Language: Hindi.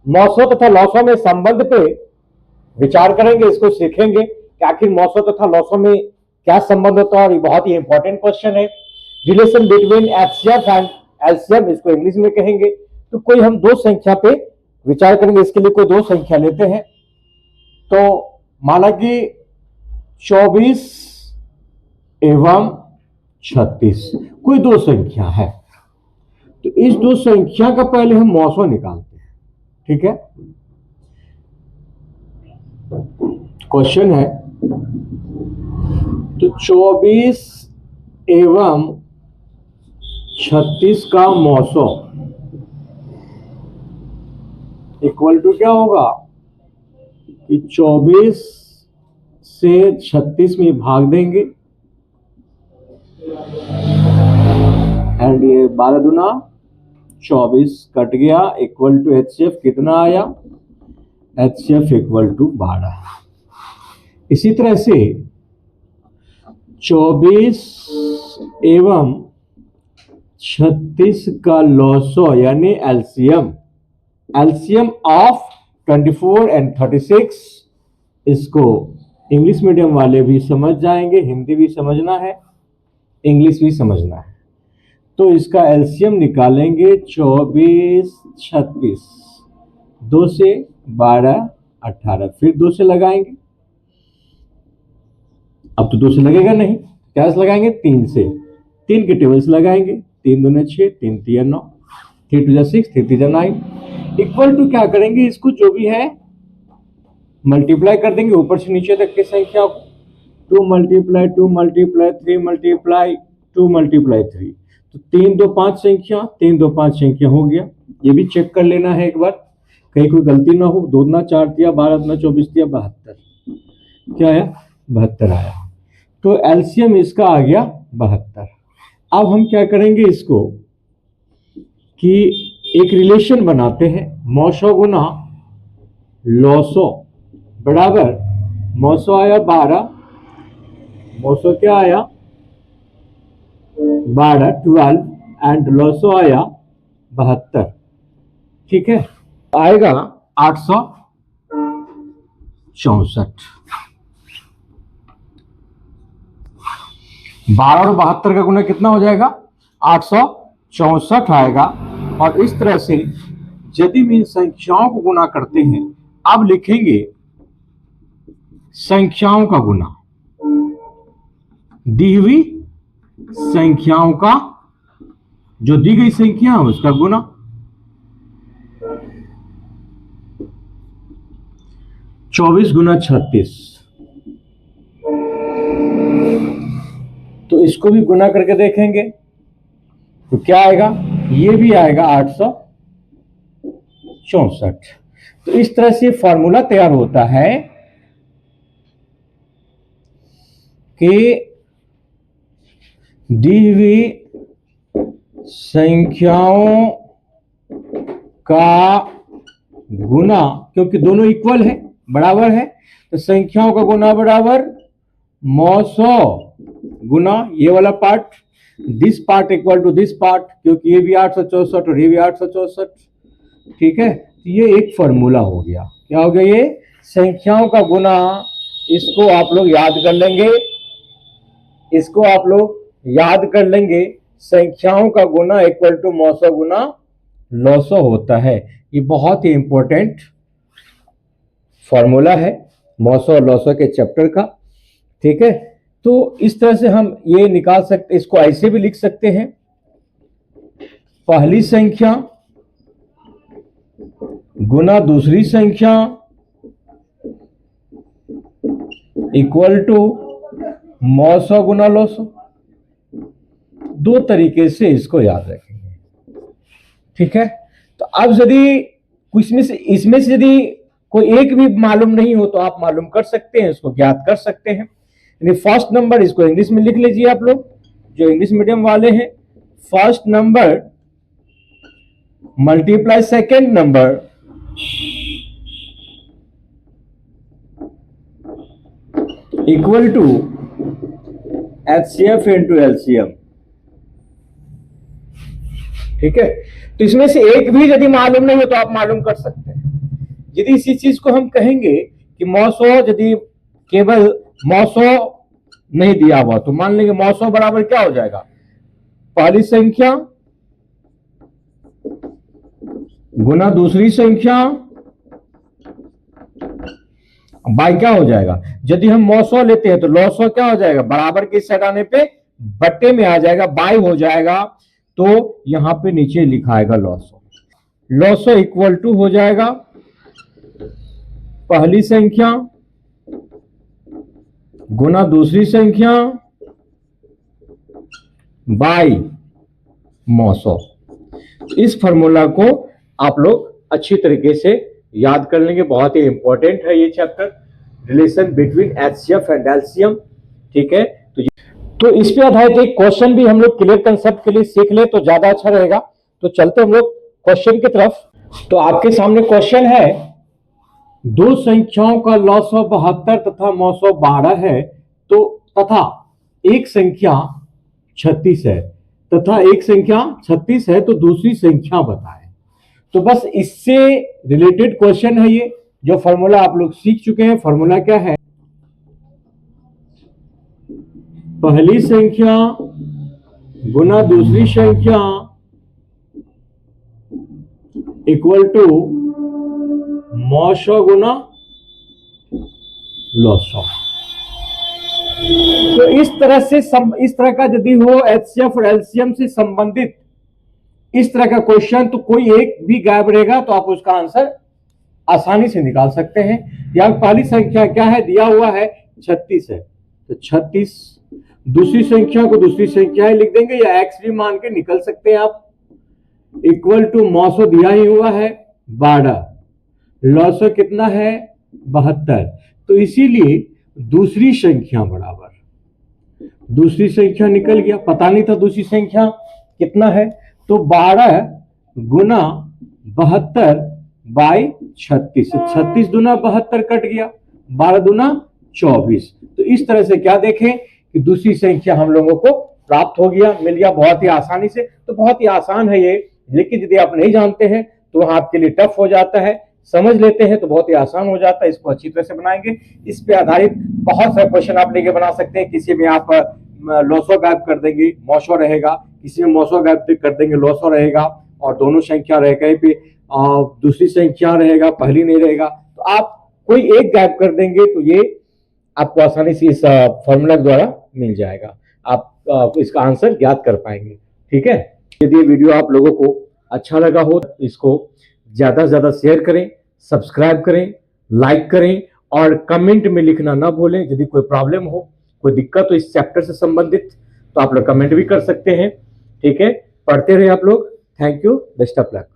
मौसों तथा लॉसों में संबंध पे विचार करेंगे, इसको सीखेंगे कि आखिर मौसों तथा लॉसों में क्या संबंध होता है। और ये बहुत ही इंपॉर्टेंट क्वेश्चन है। Relation between HCF and LCM, इसको इंग्लिश में कहेंगे। तो कोई हम दो संख्या पे विचार करेंगे, इसके लिए कोई दो संख्या लेते हैं। तो माना कि 24 एवं 36 कोई दो संख्या है। तो इस दो संख्या का पहले हम मौसों निकालते हैं। ठीक है, क्वेश्चन है तो 24 एवं 36 का मौसों इक्वल टू क्या होगा कि 24 से 36 में भाग देंगे एंड ये 12 दूना 24 कट गया, इक्वल टू एचसीएफ कितना आया, एचसीएफ इक्वल टू 12। इसी तरह से 24 एवं 36 का लॉसो यानी एलसीएम, एलसीएम ऑफ 24 एंड 36, इसको इंग्लिश मीडियम वाले भी समझ जाएंगे, हिंदी भी समझना है, इंग्लिश भी समझना है। तो इसका एलसीएम निकालेंगे 24 36, 2 से 12 18, फिर 2 से लगाएंगे। अब तो 2 से लगेगा नहीं, क्या से लगाएंगे, 3 से, 3 के टेबल से लगाएंगे, 3 दूने 6, 3 3 9, 3 2 6, 3 3 9, इक्वल टू क्या करेंगे, इसको जो भी है मल्टीप्लाई कर देंगे ऊपर से नीचे तक की संख्या को। 2 मल्टीप्लाई 2 मल्टीप्लाई 3 मल्टीप्लाई 2 मल्टीप्लाई 3, तो 3 2 5 संख्या, 3 2 5 संख्या हो गया। ये भी चेक कर लेना है एक बार, कहीं कोई गलती ना हो। 2 दूना 4 दिया, 12 दूना 24 दिया, 72, क्या आया, 72 आया। तो एलसीएम इसका आ गया 72। अब हम क्या करेंगे इसको कि एक रिलेशन बनाते हैं, मौसो गुना लॉसो बराबर, मौसो आया 12, मौसो क्या आया 12 12 एंड लॉसो आया 72। ठीक है, आएगा 864। 12 और 72 का गुना कितना हो जाएगा, 864 आएगा। और इस तरह से यदि इन संख्याओं को गुना करते हैं, अब लिखेंगे संख्याओं का गुना, दी हुई संख्याओं का, जो दी गई संख्या है उसका गुना। चौबीस गुना 36, तो इसको भी गुना करके देखेंगे तो क्या आएगा, ये भी आएगा 864। तो इस तरह से फॉर्मूला तैयार होता है कि दी हुई संख्याओं का गुना, क्योंकि दोनों इक्वल है, बराबर है, तो संख्याओं का गुना बराबर मौसो गुना ये वाला part, this part equal to this part, क्योंकि ये भी 864 और ये भी 864। ठीक है, तो ये एक फॉर्मूला हो गया। क्या हो गया, ये संख्याओं का गुना, इसको आप लोग याद कर लेंगे, इसको आप लोग याद कर लेंगे, संख्याओं का गुना इक्वल टू मौसो गुना लॉसो होता है। ये बहुत ही इंपॉर्टेंट फॉर्मूला है मौसो और लॉसो के चैप्टर का। ठीक है, तो इस तरह से हम ये निकाल सकते, इसको ऐसे भी लिख सकते हैं, पहली संख्या गुना दूसरी संख्या इक्वल टू मौसो गुना लॉसो। दो तरीके से इसको याद रखेंगे। ठीक है, तो अब यदि कुछ में से, इसमें से यदि कोई एक भी मालूम नहीं हो तो आप मालूम कर सकते हैं, इसको ज्ञात कर सकते हैं। यानी फर्स्ट नंबर, इसको इंग्लिश में लिख लीजिए आप लोग जो इंग्लिश मीडियम वाले हैं, first number multiply second number equal to HCF into LCM। ठीक है, तो इसमें से एक भी यदि मालूम नहीं हो तो आप मालूम कर सकते हैं। यदि इसी चीज को हम कहेंगे कि मौसो, यदि केवल मौसो नहीं दिया हुआ तो मान लेंगे मौसो बराबर क्या हो जाएगा, पहली संख्या गुना दूसरी संख्या बाई क्या हो जाएगा। यदि हम मौसो लेते हैं तो लौसो क्या हो जाएगा, बराबर के साइड आने पे बट्टे में आ जाएगा, बाई हो जाएगा। तो यहां पे नीचे लिखा आएगा लौसो। लौसो इक्वल टू हो जाएगा पहली संख्या गुना दूसरी संख्या बाई मौसो। इस फॉर्मूला को आप लोग अच्छी तरीके से याद कर लेंगे, बहुत ही इंपॉर्टेंट है ये chapter, relation between HCF and LCM. ठीक है, तो इस पे आधारित एक क्वेश्चन भी हम लोग क्लियर कंसेप्ट के लिए सीख ले तो ज्यादा अच्छा रहेगा। तो चलते हम लोग क्वेश्चन की तरफ। तो आपके सामने क्वेश्चन है, दो संख्याओं का लौसो 72 तथा मौसो 12 है, तो तथा एक संख्या 36 है, तथा एक संख्या 36 है तो दूसरी संख्या बताएं। तो बस इससे रिलेटेड क्वेश्चन है ये, जो फॉर्मूला आप लोग सीख चुके हैं। फॉर्मूला क्या है, पहली संख्या गुना दूसरी संख्या इक्वल टू मौसो गुना लौसो। तो इस तरह का यदि हो एचसीएफ और एलसीएम से संबंधित इस तरह का क्वेश्चन, तो कोई एक भी गायब रहेगा तो आप उसका आंसर आसानी से निकाल सकते हैं। यहां पहली संख्या क्या है, दिया हुआ है 36 है, तो 36, दूसरी संख्या को दूसरी संख्या ही लिख देंगे या एक्स भी मान के निकल सकते हैं आप। इक्वल टू मौसो दिया ही हुआ है 12, लौसो कितना है 72, तो इसीलिए दूसरी संख्या बराबर, दूसरी संख्या निकल गया, पता नहीं था दूसरी संख्या कितना है, तो 12 गुना 72 बाई 36, 36 दुना 72 कट गया, 12 दुना 24। तो इस तरह से क्या देखें कि दूसरी संख्या हम लोगों को प्राप्त हो गया, मिल गया बहुत ही आसानी से। तो बहुत ही आसान है ये, लेकिन यदि आप नहीं जानते हैं तो आपके लिए टफ हो जाता है, समझ लेते हैं तो बहुत ही आसान हो जाता है। इसको अच्छी तरह से बनाएंगे, इस पे आधारित बहुत सारे क्वेश्चन आप लेके बना सकते हैं। किसी में आप लौसो गायब कर देंगे मौसो रहेगा, किसी में मौसो गायब कर देंगे लौसो रहेगा, और दोनों संख्या रहे, कहीं पे दूसरी संख्या रहेगा पहली नहीं रहेगा, तो आप कोई एक गायब कर देंगे तो ये आपको आसानी से इस फॉर्मूला द्वारा मिल जाएगा, आप इसका आंसर ज्ञात कर पाएंगे। ठीक है, यदि ये वीडियो आप लोगों को अच्छा लगा हो तो इसको ज्यादा से ज्यादा शेयर करें, सब्सक्राइब करें, लाइक करें और कमेंट में लिखना ना भूलें। यदि कोई प्रॉब्लम हो, कोई दिक्कत हो इस चैप्टर से संबंधित, तो आप लोग कमेंट भी कर सकते हैं। ठीक है, पढ़ते रहे आप लोग। Thank you, best of luck.